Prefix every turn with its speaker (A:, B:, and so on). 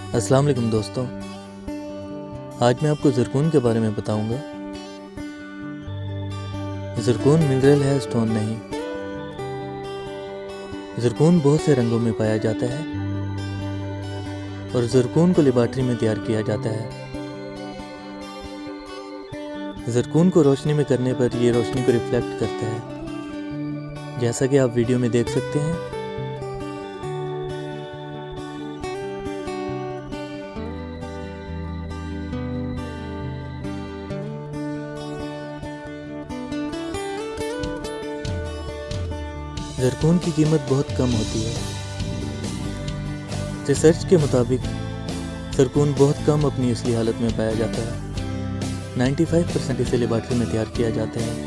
A: अस्सलाम वालेकुम दोस्तों, आज मैं आपको ज़िरकॉन के बारे में बताऊंगा। ज़िरकॉन मिनरल है, स्टोन नहीं। ज़िरकॉन बहुत से रंगों में पाया जाता है और ज़िरकॉन को लेबॉरेटरी में तैयार किया जाता है। ज़िरकॉन को रोशनी में करने पर यह रोशनी को रिफ्लेक्ट करता है, जैसा कि आप वीडियो में देख सकते हैं। ज़िरकॉन की कीमत बहुत कम होती है। रिसर्च के मुताबिक ज़िरकॉन बहुत कम अपनी असली हालत में पाया जाता है। 95% इसे लेबॉरेटरी में तैयार किया जाता है।